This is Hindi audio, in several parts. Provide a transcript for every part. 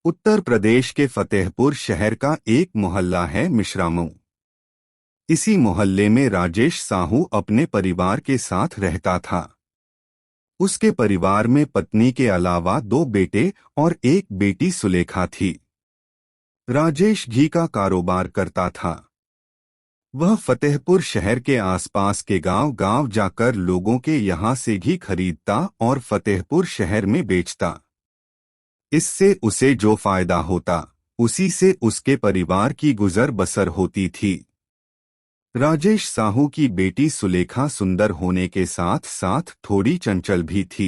उत्तर प्रदेश के फतेहपुर शहर का एक मोहल्ला है मिश्रामऊ। इसी मोहल्ले में राजेश साहू अपने परिवार के साथ रहता था। उसके परिवार में पत्नी के अलावा 2 बेटे और एक बेटी सुलेखा थी। राजेश घी का कारोबार करता था। वह फतेहपुर शहर के आसपास के गांव-गांव जाकर लोगों के यहां से घी खरीदता और फतेहपुर शहर में बेचता। इससे उसे जो फायदा होता, उसी से उसके परिवार की गुजर बसर होती थी। राजेश साहू की बेटी सुलेखा सुंदर होने के साथ साथ थोड़ी चंचल भी थी।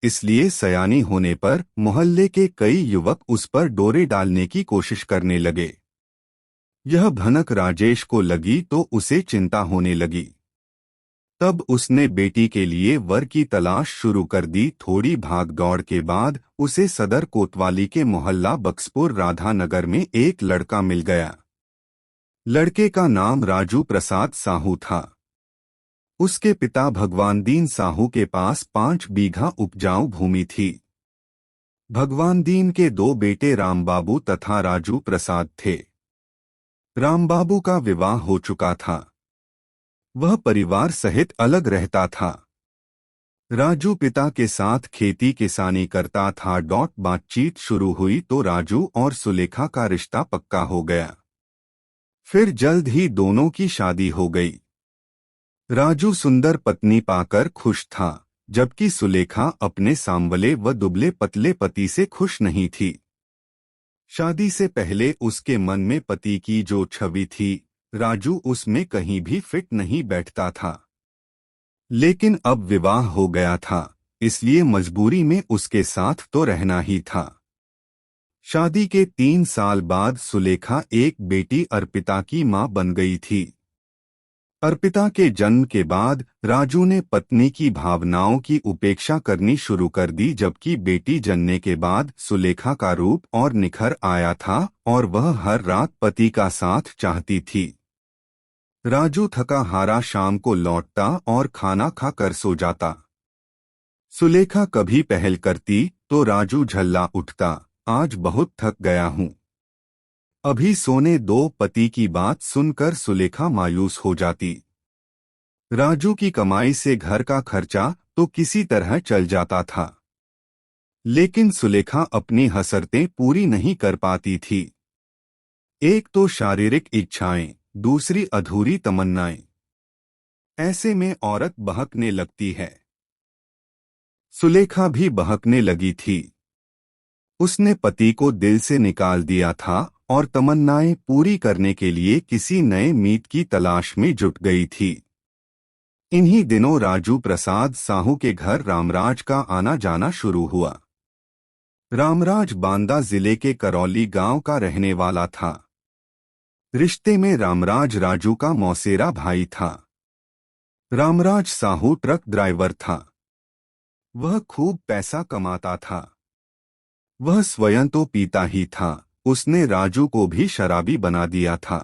इसलिए सयानी होने पर मोहल्ले के कई युवक उस पर डोरे डालने की कोशिश करने लगे। यह भनक राजेश को लगी तो उसे चिंता होने लगी। तब उसने बेटी के लिए वर की तलाश शुरू कर दी। थोड़ी भाग दौड़ के बाद उसे सदर कोतवाली के मोहल्ला बक्सपुर राधानगर में एक लड़का मिल गया। लड़के का नाम राजू प्रसाद साहू था। उसके पिता भगवान दीन साहू के पास 5 बीघा उपजाऊ भूमि थी। भगवान दीन के 2 बेटे रामबाबू तथा राजू प्रसाद थे। रामबाबू का विवाह हो चुका था। वह परिवार सहित अलग रहता था। राजू पिता के साथ खेती किसानी करता था। बातचीत शुरू हुई तो राजू और सुलेखा का रिश्ता पक्का हो गया। फिर जल्द ही दोनों की शादी हो गई। राजू सुंदर पत्नी पाकर खुश था, जबकि सुलेखा अपने सांवले व दुबले पतले पति से खुश नहीं थी। शादी से पहले उसके मन में पति की जो छवि थी, राजू उसमें कहीं भी फिट नहीं बैठता था। लेकिन अब विवाह हो गया था, इसलिए मजबूरी में उसके साथ तो रहना ही था। शादी के 3 साल बाद सुलेखा एक बेटी अर्पिता की मां बन गई थी। अर्पिता के जन्म के बाद राजू ने पत्नी की भावनाओं की उपेक्षा करनी शुरू कर दी, जबकि बेटी जन्ने के बाद सुलेखा का रूप और निखर आया था और वह हर रात पति का साथ चाहती थी। राजू थका हारा शाम को लौटता और खाना खाकर सो जाता। सुलेखा कभी पहल करती तो राजू झल्ला उठता, आज बहुत थक गया हूँ, अभी सोने दो। पति की बात सुनकर सुलेखा मायूस हो जाती। राजू की कमाई से घर का खर्चा तो किसी तरह चल जाता था, लेकिन सुलेखा अपनी हसरतें पूरी नहीं कर पाती थी। एक तो शारीरिक इच्छाएं, दूसरी अधूरी तमन्नाएं। ऐसे में औरत बहकने लगती है। सुलेखा भी बहकने लगी थी। उसने पति को दिल से निकाल दिया था और तमन्नाएं पूरी करने के लिए किसी नए मीत की तलाश में जुट गई थी। इन्हीं दिनों राजू प्रसाद साहू के घर रामराज का आना जाना शुरू हुआ। रामराज बांदा जिले के करौली गांव का रहने वाला था। रिश्ते में रामराज राजू का मौसेरा भाई था। रामराज साहू ट्रक ड्राइवर था। वह खूब पैसा कमाता था। वह स्वयं तो पीता ही था, उसने राजू को भी शराबी बना दिया था।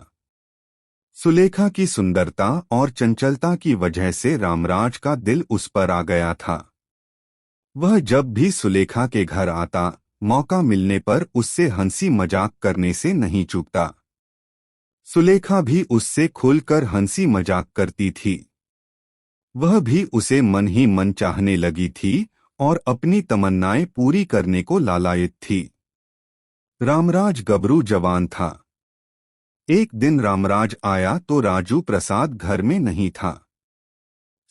सुलेखा की सुंदरता और चंचलता की वजह से रामराज का दिल उस पर आ गया था। वह जब भी सुलेखा के घर आता, मौका मिलने पर उससे हंसी मजाक करने से नहीं चूकता। सुलेखा भी उससे खुलकर हंसी मजाक करती थी। वह भी उसे मन ही मन चाहने लगी थी और अपनी तमन्नाएं पूरी करने को लालायित थी। रामराज गबरू जवान था। एक दिन रामराज आया तो राजू प्रसाद घर में नहीं था।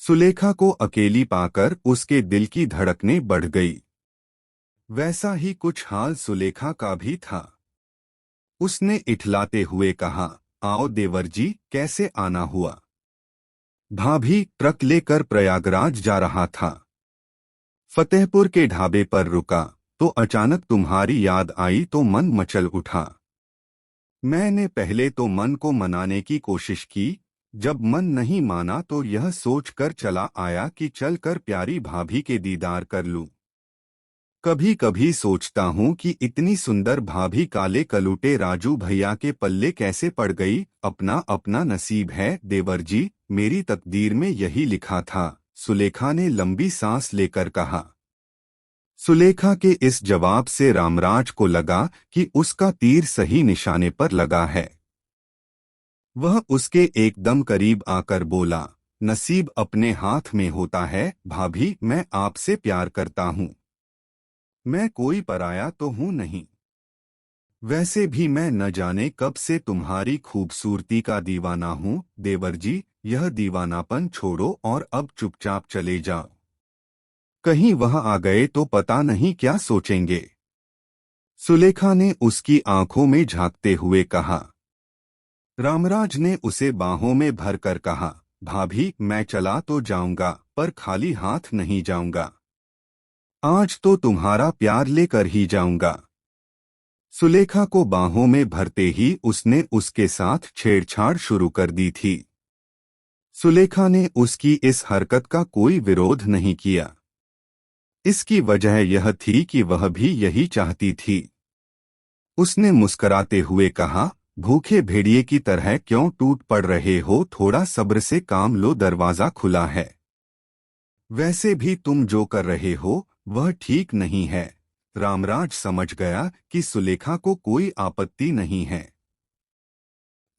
सुलेखा को अकेली पाकर उसके दिल की धड़कनें बढ़ गई। वैसा ही कुछ हाल सुलेखा का भी था। उसने इठलाते हुए कहा, आओ देवर जी, कैसे आना हुआ? भाभी, ट्रक लेकर प्रयागराज जा रहा था। फतेहपुर के ढाबे पर रुका तो अचानक तुम्हारी याद आई तो मन मचल उठा। मैंने पहले तो मन को मनाने की कोशिश की, जब मन नहीं माना तो यह सोचकर चला आया कि चलकर प्यारी भाभी के दीदार कर लूं। कभी कभी सोचता हूँ कि इतनी सुंदर भाभी काले कलूटे राजू भैया के पल्ले कैसे पड़ गई। अपना अपना नसीब है देवर जी, मेरी तकदीर में यही लिखा था। सुलेखा ने लंबी सांस लेकर कहा। सुलेखा के इस जवाब से रामराज को लगा कि उसका तीर सही निशाने पर लगा है। वह उसके एकदम करीब आकर बोला, नसीब अपने हाथ में होता है भाभी, मैं आपसे प्यार करता हूँ। मैं कोई पराया तो हूँ नहीं। वैसे भी मैं न जाने कब से तुम्हारी खूबसूरती का दीवाना हूँ। देवर जी, यह दीवानापन छोड़ो और अब चुपचाप चले जाओ। कहीं वह आ गए तो पता नहीं क्या सोचेंगे। सुलेखा ने उसकी आंखों में झांकते हुए कहा। रामराज ने उसे बाहों में भरकर कहा, भाभी मैं चला तो जाऊंगा पर खाली हाथ नहीं जाऊंगा। आज तो तुम्हारा प्यार लेकर ही जाऊंगा। सुलेखा को बाहों में भरते ही उसने उसके साथ छेड़छाड़ शुरू कर दी थी। सुलेखा ने उसकी इस हरकत का कोई विरोध नहीं किया। इसकी वजह यह थी कि वह भी यही चाहती थी। उसने मुस्कराते हुए कहा, भूखे भेड़िए की तरह क्यों टूट पड़ रहे हो, थोड़ा सब्र से काम लो, दरवाजा खुला है। वैसे भी तुम जो कर रहे हो वह ठीक नहीं है। रामराज समझ गया कि सुलेखा को कोई आपत्ति नहीं है।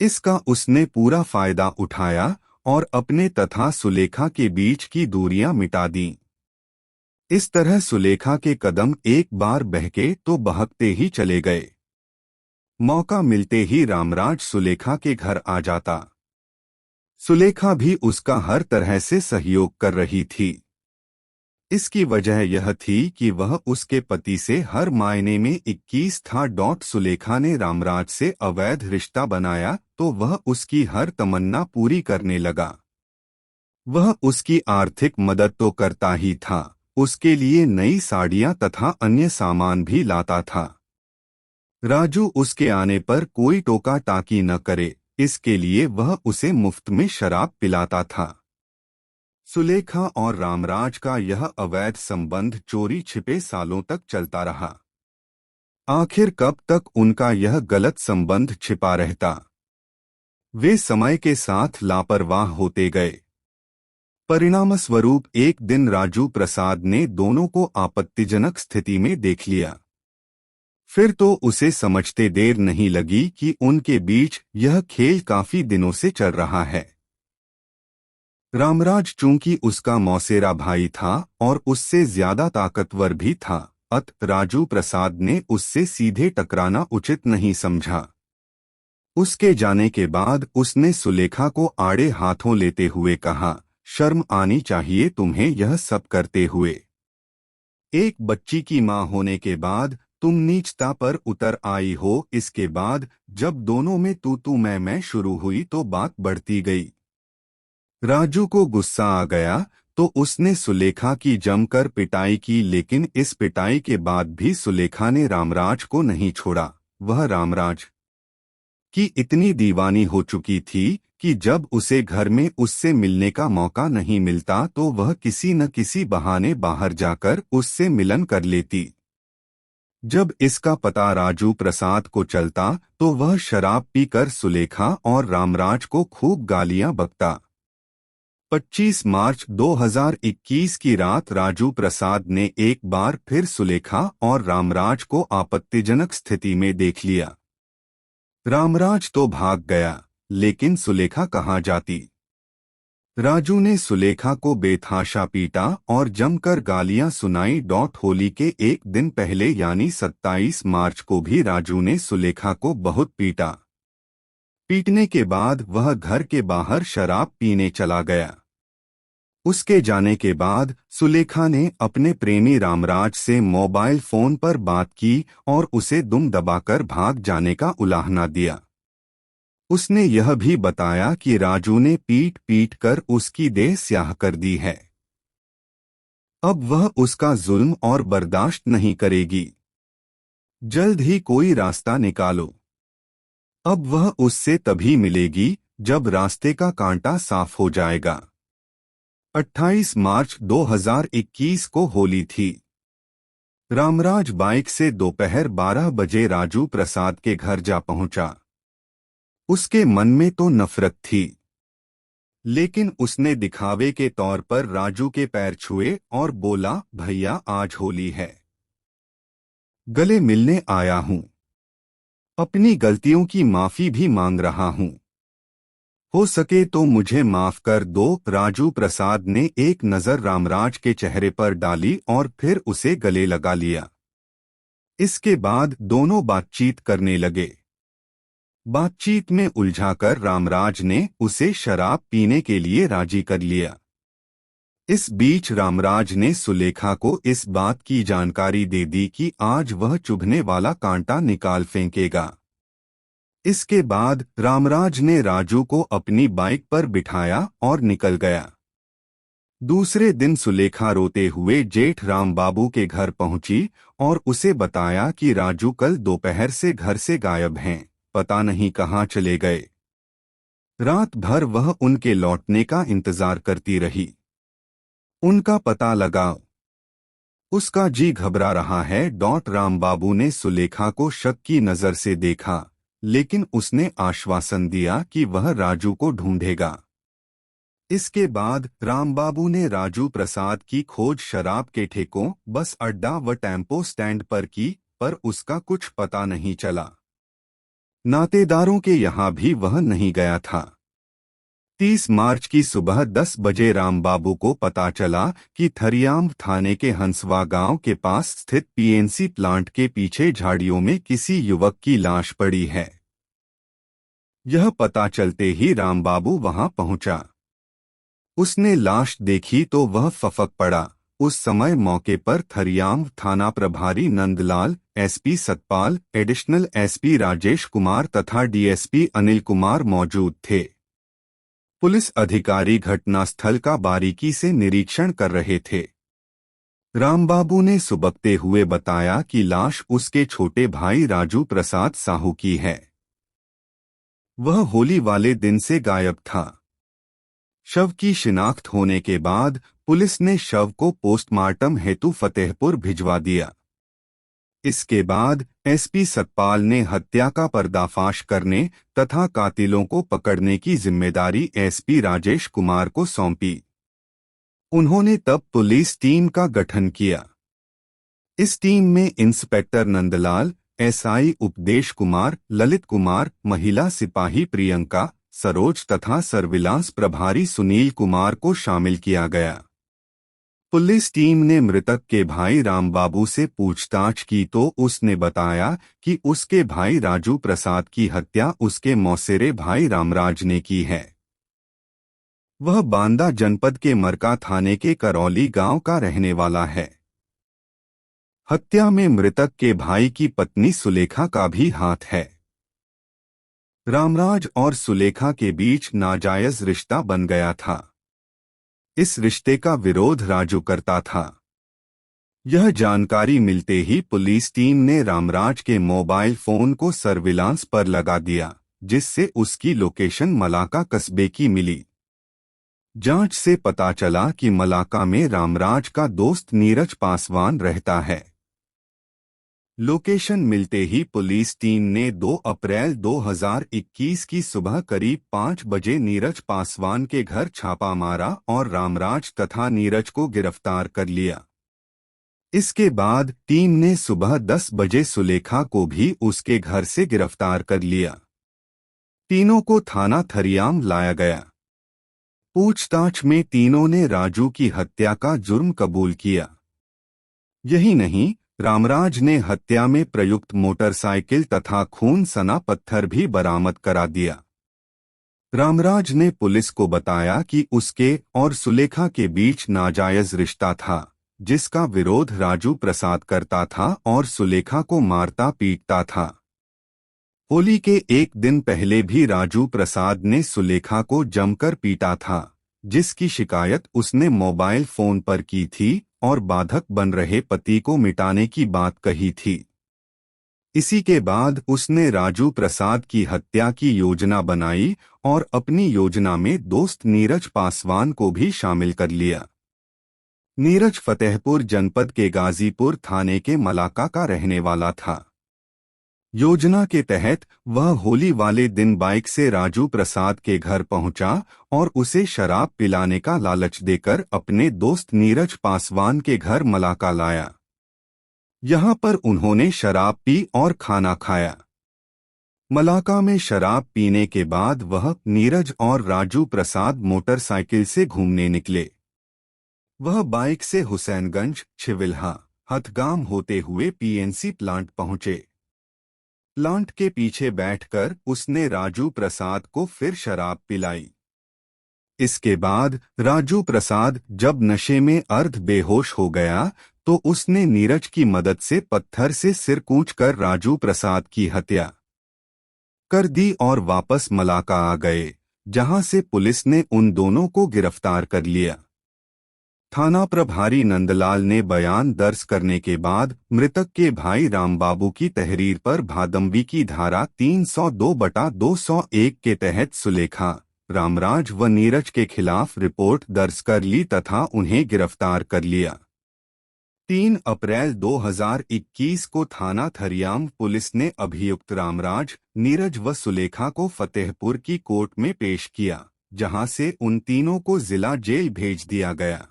इसका उसने पूरा फायदा उठाया और अपने तथा सुलेखा के बीच की दूरियां मिटा दी। इस तरह सुलेखा के कदम एक बार बहके तो बहकते ही चले गए। मौका मिलते ही रामराज सुलेखा के घर आ जाता। सुलेखा भी उसका हर तरह से सहयोग कर रही थी। इसकी वजह यह थी कि वह उसके पति से हर मायने में 21 था। सुलेखा ने रामराज से अवैध रिश्ता बनाया तो वह उसकी हर तमन्ना पूरी करने लगा। वह उसकी आर्थिक मदद तो करता ही था, उसके लिए नई साड़ियां तथा अन्य सामान भी लाता था। राजू उसके आने पर कोई टोका टाकी न करे, इसके लिए वह उसे मुफ्त में शराब पिलाता था। सुलेखा और रामराज का यह अवैध संबंध चोरी छिपे सालों तक चलता रहा। आखिर कब तक उनका यह गलत संबंध छिपा रहता। वे समय के साथ लापरवाह होते गए। परिणामस्वरूप एक दिन राजू प्रसाद ने दोनों को आपत्तिजनक स्थिति में देख लिया। फिर तो उसे समझते देर नहीं लगी कि उनके बीच यह खेल काफी दिनों से चल रहा है। रामराज चूंकि उसका मौसेरा भाई था और उससे ज्यादा ताकतवर भी था, अतः राजू प्रसाद ने उससे सीधे टकराना उचित नहीं समझा। उसके जाने के बाद उसने सुलेखा को आड़े हाथों लेते हुए कहा, शर्म आनी चाहिए तुम्हें यह सब करते हुए। एक बच्ची की मां होने के बाद तुम नीचता पर उतर आई हो। इसके बाद जब दोनों में तू मैं शुरू हुई तो बात बढ़ती गई। राजू को गुस्सा आ गया तो उसने सुलेखा की जमकर पिटाई की, लेकिन इस पिटाई के बाद भी सुलेखा ने रामराज को नहीं छोड़ा। वह रामराज की इतनी दीवानी हो चुकी थी कि जब उसे घर में उससे मिलने का मौका नहीं मिलता तो वह किसी न किसी बहाने बाहर जाकर उससे मिलन कर लेती। जब इसका पता राजू प्रसाद को चलता तो वह शराब पीकर सुलेखा और रामराज को खूब गालियां बकता। 25 मार्च 2021 की रात राजू प्रसाद ने एक बार फिर सुलेखा और रामराज को आपत्तिजनक स्थिति में देख लिया। रामराज तो भाग गया, लेकिन सुलेखा कहाँ जाती। राजू ने सुलेखा को बेतहाशा पीटा और जमकर गालियां सुनाई। होली के एक दिन पहले यानी 27 मार्च को भी राजू ने सुलेखा को बहुत पीटा। पीटने के बाद वह घर के बाहर शराब पीने चला गया। उसके जाने के बाद सुलेखा ने अपने प्रेमी रामराज से मोबाइल फोन पर बात की और उसे दुम दबाकर भाग जाने का उलाहना दिया। उसने यह भी बताया कि राजू ने पीट पीट कर उसकी देह स्याह कर दी है। अब वह उसका जुल्म और बर्दाश्त नहीं करेगी। जल्द ही कोई रास्ता निकालो। अब वह उससे तभी मिलेगी जब रास्ते का कांटा साफ हो जाएगा। 28 मार्च 2021 को होली थी। रामराज बाइक से दोपहर 12 बजे राजू प्रसाद के घर जा पहुंचा। उसके मन में तो नफरत थी, लेकिन उसने दिखावे के तौर पर राजू के पैर छुए और बोला, भैया आज होली है। गले मिलने आया हूं। अपनी गलतियों की माफी भी मांग रहा हूं। हो सके तो मुझे माफ कर दो। राजू प्रसाद ने एक नजर रामराज के चेहरे पर डाली और फिर उसे गले लगा लिया। इसके बाद दोनों बातचीत करने लगे। बातचीत में उलझाकर रामराज ने उसे शराब पीने के लिए राजी कर लिया। इस बीच रामराज ने सुलेखा को इस बात की जानकारी दे दी कि आज वह चुभने वाला कांटा निकाल फेंकेगा। इसके बाद रामराज ने राजू को अपनी बाइक पर बिठाया और निकल गया। दूसरे दिन सुलेखा रोते हुए जेठ राम बाबू के घर पहुंची और उसे बताया कि राजू कल दोपहर से घर से गायब हैं, पता नहीं कहाँ चले गए। रात भर वह उनके लौटने का इंतजार करती रही। उनका पता लगाओ, उसका जी घबरा रहा है। राम बाबू ने सुलेखा को शक की नजर से देखा, लेकिन उसने आश्वासन दिया कि वह राजू को ढूंढेगा। इसके बाद रामबाबू ने राजू प्रसाद की खोज शराब के ठेकों, बस अड्डा व टेम्पो स्टैंड पर की, पर उसका कुछ पता नहीं चला। नातेदारों के यहाँ भी वह नहीं गया था। 30 मार्च की सुबह 10 बजे रामबाबू को पता चला कि थरियाम थाने के हंसवा गांव के पास स्थित पीएनसी प्लांट के पीछे झाड़ियों में किसी युवक की लाश पड़ी है। यह पता चलते ही रामबाबू वहां पहुंचा। उसने लाश देखी तो वह फफक पड़ा। उस समय मौके पर थरियाम थाना प्रभारी Nandlal, SP Satpal, additional SP Rajesh Kumar तथा डीएसपी अनिल कुमार मौजूद थे। पुलिस अधिकारी घटनास्थल का बारीकी से निरीक्षण कर रहे थे। रामबाबू ने सुबकते हुए बताया कि लाश उसके छोटे भाई राजू प्रसाद साहू की है। वह होली वाले दिन से गायब था। शव की शिनाख्त होने के बाद पुलिस ने शव को पोस्टमार्टम हेतु फतेहपुर भिजवा दिया। इसके बाद एसपी सतपाल ने हत्या का पर्दाफाश करने तथा कातिलों को पकड़ने की जिम्मेदारी एसपी राजेश कुमार को सौंपी। उन्होंने तब पुलिस टीम का गठन किया। इस टीम में इंस्पेक्टर नंदलाल, एसआई उपदेश कुमार, ललित कुमार, महिला सिपाही प्रियंका, सरोज तथा सर्विलांस प्रभारी सुनील कुमार को शामिल किया गया। पुलिस टीम ने मृतक के भाई रामबाबू से पूछताछ की तो उसने बताया कि उसके भाई राजू प्रसाद की हत्या उसके मौसेरे भाई रामराज ने की है। वह बांदा जनपद के मरका थाने के करौली गांव का रहने वाला है। हत्या में मृतक के भाई की पत्नी सुलेखा का भी हाथ है। रामराज और सुलेखा के बीच नाजायज रिश्ता बन गया था। इस रिश्ते का विरोध राजू करता था। यह जानकारी मिलते ही पुलिस टीम ने रामराज के मोबाइल फोन को सर्विलांस पर लगा दिया, जिससे उसकी लोकेशन मलाका कस्बे की मिली। जांच से पता चला कि मलाका में रामराज का दोस्त नीरज पासवान रहता है। लोकेशन मिलते ही पुलिस टीम ने 2 अप्रैल 2021 की सुबह करीब 5 बजे नीरज पासवान के घर छापा मारा और रामराज तथा नीरज को गिरफ्तार कर लिया। इसके बाद टीम ने सुबह 10 बजे सुलेखा को भी उसके घर से गिरफ्तार कर लिया। तीनों को थाना थरियाम लाया गया। पूछताछ में तीनों ने राजू की हत्या का जुर्म कबूल किया। यही नहीं, रामराज ने हत्या में प्रयुक्त मोटरसाइकिल तथा खून सना पत्थर भी बरामद करा दिया। रामराज ने पुलिस को बताया कि उसके और सुलेखा के बीच नाजायज रिश्ता था, जिसका विरोध राजू प्रसाद करता था और सुलेखा को मारता पीटता था। होली के एक दिन पहले भी राजू प्रसाद ने सुलेखा को जमकर पीटा था, जिसकी शिकायत उसने मोबाइल फोन पर की थी और बाधक बन रहे पति को मिटाने की बात कही थी। इसी के बाद उसने राजू प्रसाद की हत्या की योजना बनाई और अपनी योजना में दोस्त नीरज पासवान को भी शामिल कर लिया। नीरज फतेहपुर जनपद के गाजीपुर थाने के मलाका का रहने वाला था। योजना के तहत वह होली वाले दिन बाइक से राजू प्रसाद के घर पहुंचा और उसे शराब पिलाने का लालच देकर अपने दोस्त नीरज पासवान के घर मलाका लाया। यहाँ पर उन्होंने शराब पी और खाना खाया। मलाका में शराब पीने के बाद वह, नीरज और राजू प्रसाद मोटरसाइकिल से घूमने निकले। वह बाइक से हुसैनगंज, छिविल्हा, हथगाम होते हुए पीएनसी प्लांट पहुंचे। प्लांट के पीछे बैठकर उसने राजू प्रसाद को फिर शराब पिलाई। इसके बाद राजू प्रसाद जब नशे में अर्ध बेहोश हो गया तो उसने नीरज की मदद से पत्थर से सिर कूचकर राजू प्रसाद की हत्या कर दी और वापस मलाका आ गए, जहां से पुलिस ने उन दोनों को गिरफ्तार कर लिया। थाना प्रभारी नंदलाल ने बयान दर्ज करने के बाद मृतक के भाई रामबाबू की तहरीर पर भादंबी की धारा 302/201 के तहत सुलेखा, रामराज व नीरज के खिलाफ रिपोर्ट दर्ज कर ली तथा उन्हें गिरफ्तार कर लिया। 3 अप्रैल 2021 को थाना थरियाम पुलिस ने अभियुक्त रामराज, नीरज व सुलेखा को फतेहपुर की कोर्ट में पेश किया, जहां से उन तीनों को जिला जेल भेज दिया गया।